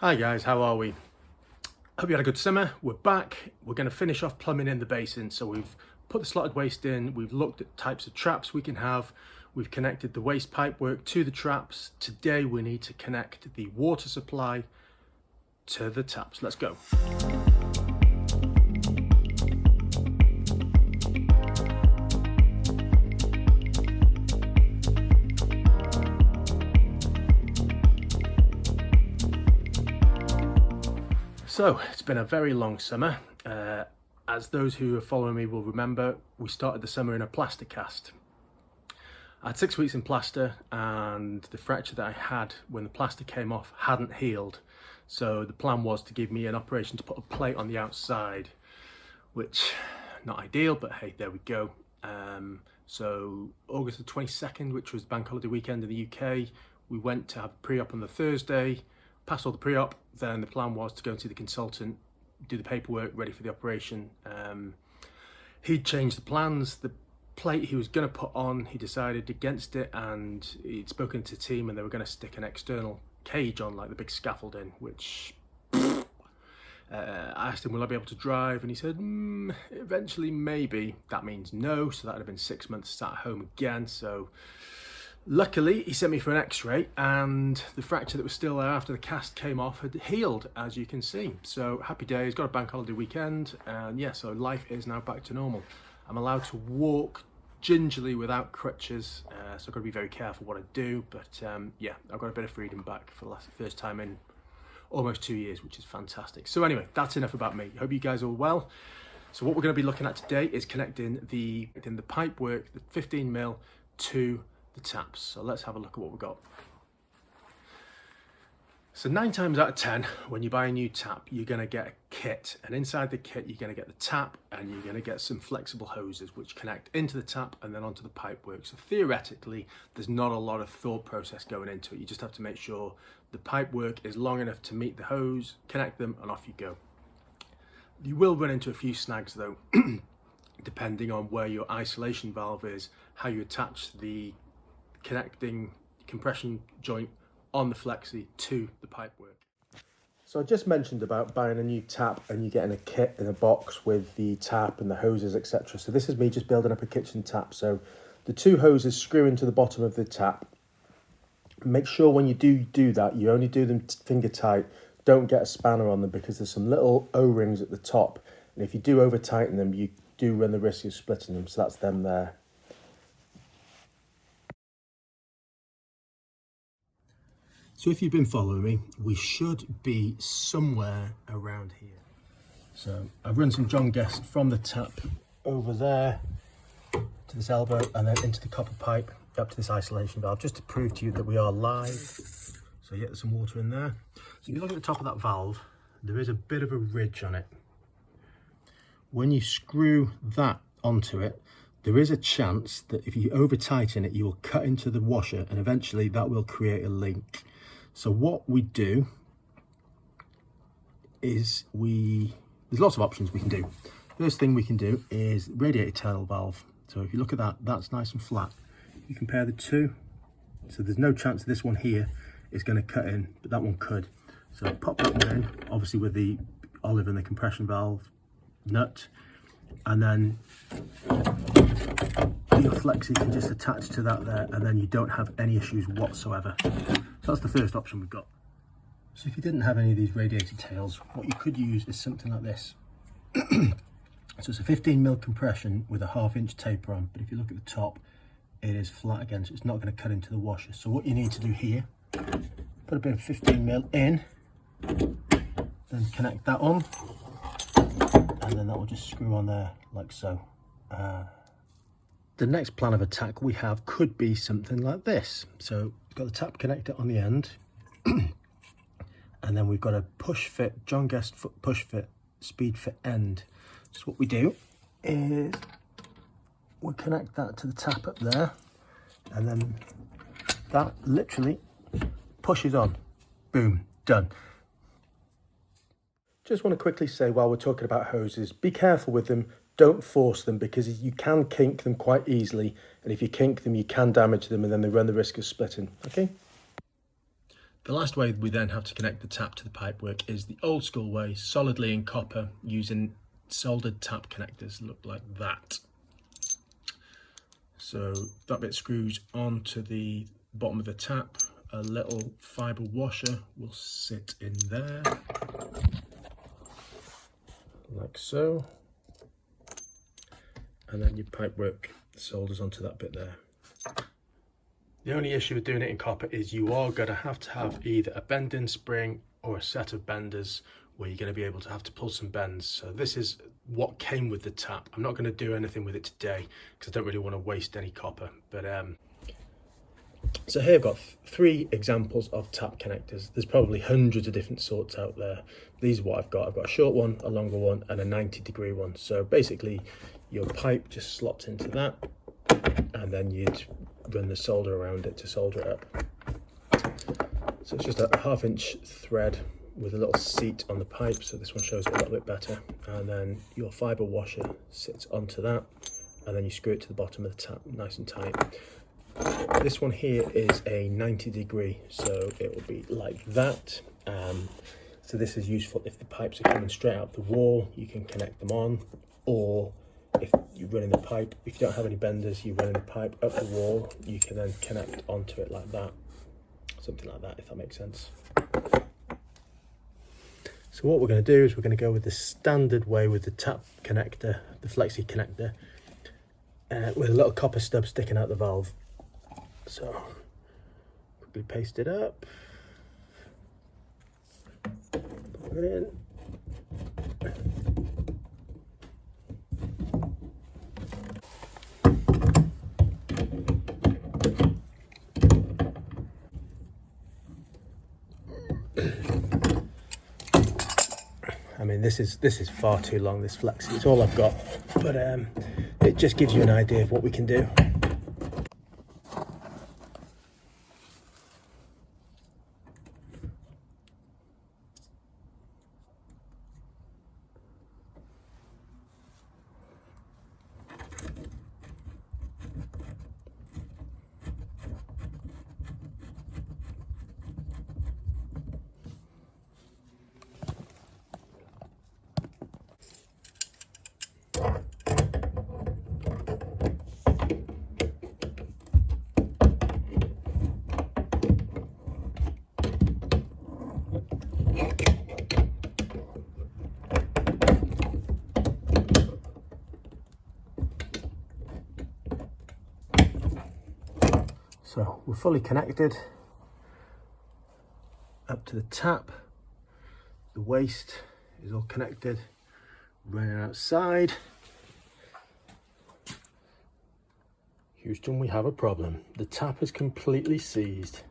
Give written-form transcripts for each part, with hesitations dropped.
Hi guys, how are we? Hope you had a good summer. We're back. We're going to finish off plumbing in the basin. So we've put the slotted waste in, we've looked at types of traps we can have, we've connected the waste pipe work to the traps. Today we need to connect the water supply to the taps. Let's go. So it's been a very long summer. As those who are following me will remember, we started the summer in a plaster cast. I had 6 weeks in plaster, and the fracture that I had when the plaster came off hadn't healed. So the plan was to give me an operation to put a plate on the outside, which not ideal, but hey, there we go. So August the 22nd, which was bank holiday weekend in the UK, we went to have pre-op on the Thursday, passed all the pre-op. Then the plan was to go and see the consultant, do the paperwork, ready for the operation. He'd changed the plans. The plate he was going to put on, he decided against it, and he'd spoken to the team and they were going to stick an external cage on, like the big scaffolding, which I asked him, will I be able to drive? And he said, eventually maybe. That means no, so that would have been 6 months sat at home again. So luckily, he sent me for an x-ray, and the fracture that was still there after the cast came off had healed, as you can see. So happy days, got a bank holiday weekend, and yeah, so life is now back to normal. I'm allowed to walk gingerly without crutches, so I've got to be very careful what I do, but yeah, I've got a bit of freedom back for the first time in almost 2 years, which is fantastic. So anyway, that's enough about me. Hope you guys are well. So what we're going to be looking at today is connecting the pipe work, the 15mm, to the taps. So let's have a look at what we've got. So 9 times out of 10, when you buy a new tap, you're going to get a kit, and inside the kit you're going to get the tap, and you're going to get some flexible hoses which connect into the tap and then onto the pipe work. So theoretically there's not a lot of thought process going into it. You just have to make sure the pipe work is long enough to meet the hose, connect them, and off you go. You will run into a few snags though, depending on where your isolation valve is, how you attach the connecting compression joint on the flexi to the pipework. So I just mentioned about buying a new tap and you getting a kit in a box with the tap and the hoses, etc. So this is me just building up a kitchen tap. So the 2 hoses screw into the bottom of the tap. Make sure when you do that, you only do them finger tight. Don't get a spanner on them, because there's some little O-rings at the top, and if you do over tighten them, you do run the risk of splitting them. So that's them there. So if you've been following me, we should be somewhere around here. So I've run some John Guest from the tap over there to this elbow, and then into the copper pipe up to this isolation valve, just to prove to you that we are live. So yeah, there's some water in there. So if you look at the top of that valve, there is a bit of a ridge on it. When you screw that onto it, there is a chance that if you over tighten it, you will cut into the washer, and eventually that will create a leak. So what we do is there's lots of options we can do. First thing we can do is radiator tail valve. So if you look at that, that's nice and flat. You compare the two. So there's no chance this one here is going to cut in, but that one could. So pop that one in, obviously with the olive and the compression valve nut, and then your flexi can just attach to that there, and then you don't have any issues whatsoever. So that's the first option we've got. So if you didn't have any of these radiator tails, what you could use is something like this. So it's a 15mm compression with a 1/2 inch taper on, but if you look at the top, it is flat again, so it's not going to cut into the washer. So what you need to do here, put a bit of 15mm in, then connect that on, and then that will just screw on there like so. The next plan of attack we have could be something like this. So we've got the tap connector on the end, and then we've got a push fit, John Guest push fit, speed fit end. So what we do is we connect that to the tap up there, and then that literally pushes on. Boom, done. Just want to quickly say, while we're talking about hoses, be careful with them. Don't force them, because you can kink them quite easily, and if you kink them you can damage them, and then they run the risk of splitting. Okay. The last way we then have to connect the tap to the pipework is the old school way, solidly in copper, using soldered tap connectors. Look like that. So that bit screws onto the bottom of the tap. A little fibre washer will sit in there, like so. And then your pipework solders onto that bit there. The only issue with doing it in copper is you are going to have either a bending spring or a set of benders where you're going to be able to have to pull some bends. So this is what came with the tap. I'm not going to do anything with it today because I don't really want to waste any copper. But so here I've got 3 examples of tap connectors. There's probably hundreds of different sorts out there. These are what I've got. I've got a short one, a longer one, and a 90-degree one. So basically your pipe just slots into that, and then you'd run the solder around it to solder it up. So it's just a 1/2 inch thread with a little seat on the pipe, so this one shows it a little bit better. And then your fibre washer sits onto that, and then you screw it to the bottom of the tap nice and tight. This one here is a 90-degree, so it will be like that. So this is useful if the pipes are coming straight out the wall, you can connect them on, or if you're running the pipe, if you don't have any benders, you're running the pipe up the wall, you can then connect onto it like that. Something like that, if that makes sense. So what we're going to do is we're going to go with the standard way with the tap connector, the flexi connector, with a little copper stub sticking out the valve. So quickly paste it up, put it in. I mean, this is far too long, this flexi. It's all I've got, but it just gives you an idea of what we can do. So we're fully connected up to the tap. The waste is all connected, running outside. Houston, we have a problem. The tap is completely seized.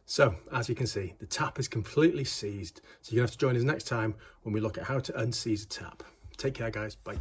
So, as you can see, the tap is completely seized. So you're gonna have to join us next time when we look at how to unseize a tap. Take care, guys. Bye.